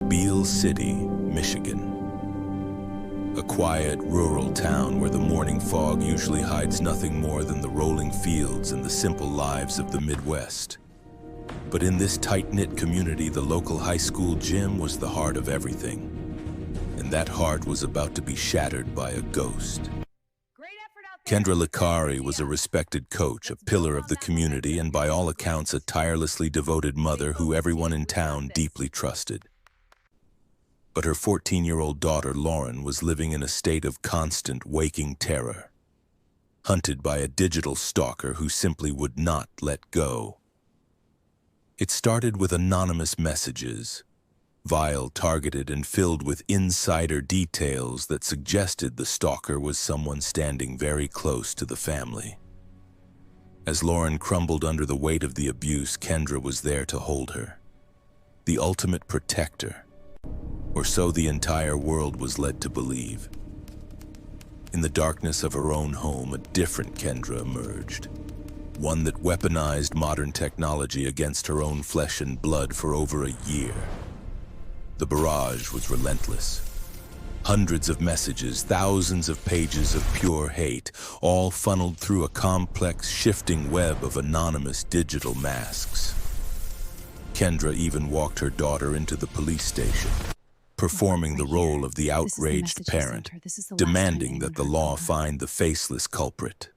Beale City, Michigan. A quiet, rural town where the morning fog usually hides nothing more than the rolling fields and the simple lives of the Midwest. But in this tight-knit community, the local high school gym was the heart of everything. And that heart was about to be shattered by a ghost. Kendra Licari was a respected coach, a pillar of the community, and by all accounts a tirelessly devoted mother who everyone in town deeply trusted. But her 14-year-old daughter, Lauryn, was living in a state of constant waking terror, hunted by a digital stalker who simply would not let go. It started with anonymous messages, vile, targeted, and filled with insider details that suggested the stalker was someone standing very close to the family. As Lauryn crumbled under the weight of the abuse, Kendra was there to hold her, the ultimate protector. Or so the entire world was led to believe. In the darkness of her own home, a different Kendra emerged. One that weaponized modern technology against her own flesh and blood for over a year. The barrage was relentless. Hundreds of messages, thousands of pages of pure hate, all funneled through a complex, shifting web of anonymous digital masks. Kendra even walked her daughter into the police station, performing the role of the outraged parent, demanding that the law find the faceless culprit.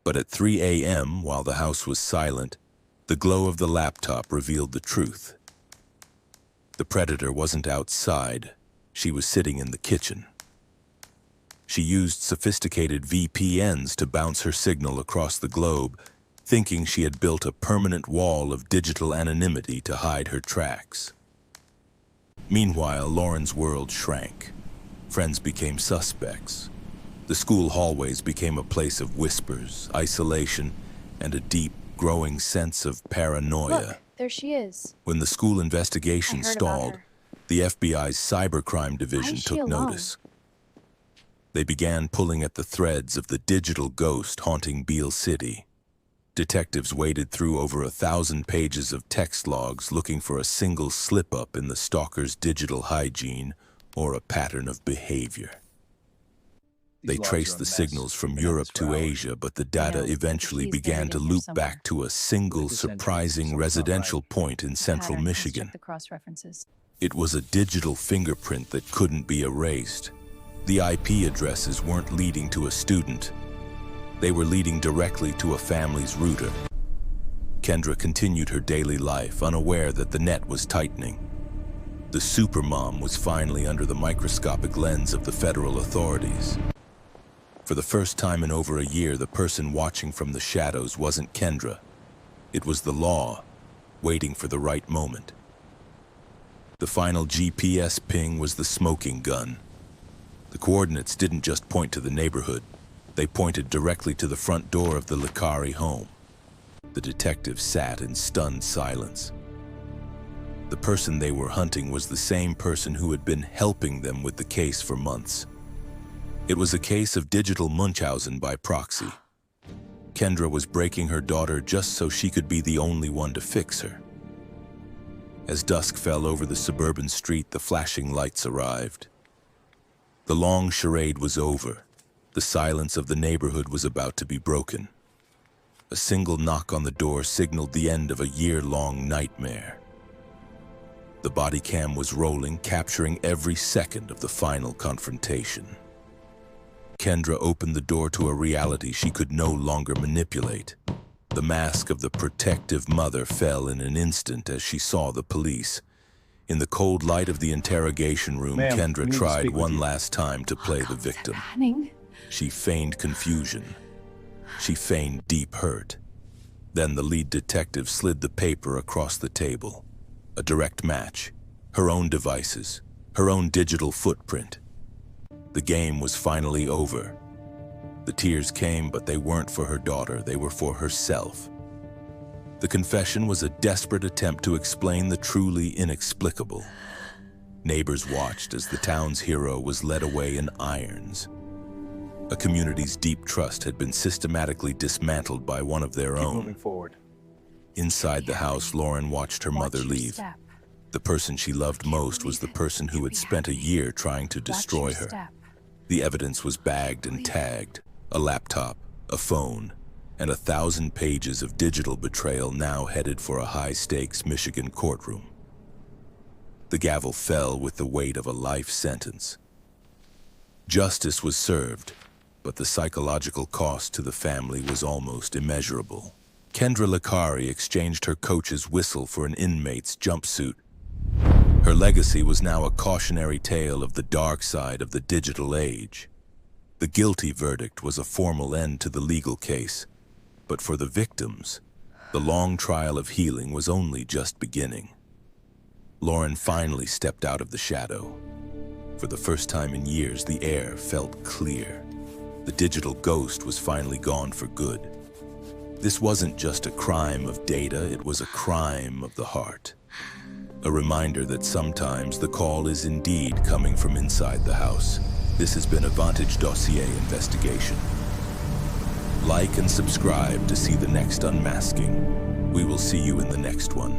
But at 3 a.m., while the house was silent, the glow of the laptop revealed the truth. The predator wasn't outside, she was sitting in the kitchen. She used sophisticated VPNs to bounce her signal across the globe, thinking she had built a permanent wall of digital anonymity to hide her tracks. Meanwhile, Lauryn's world shrank. Friends became suspects. The school hallways became a place of whispers, isolation, and a deep, growing sense of paranoia. Look, there she is. When the school investigation stalled, the FBI's cybercrime division took notice. They began pulling at the threads of the digital ghost haunting Beale City. Detectives waded through over 1,000 pages of text logs looking for a single slip-up in the stalker's digital hygiene or a pattern of behavior. They traced the signals from Europe to Asia, but the data eventually began to loop back to a single, surprising residential point in central Michigan. It was a digital fingerprint that couldn't be erased. The IP addresses weren't leading to a student. They were leading directly to a family's router. Kendra continued her daily life, unaware that the net was tightening. The supermom was finally under the microscopic lens of the federal authorities. For the first time in over a year, the person watching from the shadows wasn't Kendra. It was the law, waiting for the right moment. The final GPS ping was the smoking gun. The coordinates didn't just point to the neighborhood. They pointed directly to the front door of the Licari home. The detectives sat in stunned silence. The person they were hunting was the same person who had been helping them with the case for months. It was a case of digital Munchausen by proxy. Kendra was breaking her daughter just so she could be the only one to fix her. As dusk fell over the suburban street, the flashing lights arrived. The long charade was over. The silence of the neighborhood was about to be broken. A single knock on the door signaled the end of a year-long nightmare. The body cam was rolling, capturing every second of the final confrontation. Kendra opened the door to a reality she could no longer manipulate. The mask of the protective mother fell in an instant as she saw the police. In the cold light of the interrogation room, Kendra tried one last time to play the victim. She feigned confusion. She feigned deep hurt. Then the lead detective slid the paper across the table. A direct match. Her own devices. Her own digital footprint. The game was finally over. The tears came, but they weren't for her daughter. They were for herself. The confession was a desperate attempt to explain the truly inexplicable. Neighbors watched as the town's hero was led away in irons. A community's deep trust had been systematically dismantled by one of their own. Moving forward. Inside the house, Lauryn watched her mother leave. The person she loved most was the person who had spent a year trying to destroy her. The evidence was bagged and tagged: a laptop, a phone, and 1,000 pages of digital betrayal now headed for a high-stakes Michigan courtroom. The gavel fell with the weight of a life sentence. Justice was served, but the psychological cost to the family was almost immeasurable. Kendra Licari exchanged her coach's whistle for an inmate's jumpsuit. Her legacy was now a cautionary tale of the dark side of the digital age. The guilty verdict was a formal end to the legal case, but for the victims, the long trial of healing was only just beginning. Lauryn finally stepped out of the shadow. For the first time in years, the air felt clear. The digital ghost was finally gone for good. This wasn't just a crime of data, it was a crime of the heart. A reminder that sometimes the call is indeed coming from inside the house. This has been a Vantage Dossier investigation. Like and subscribe to see the next unmasking. We will see you in the next one.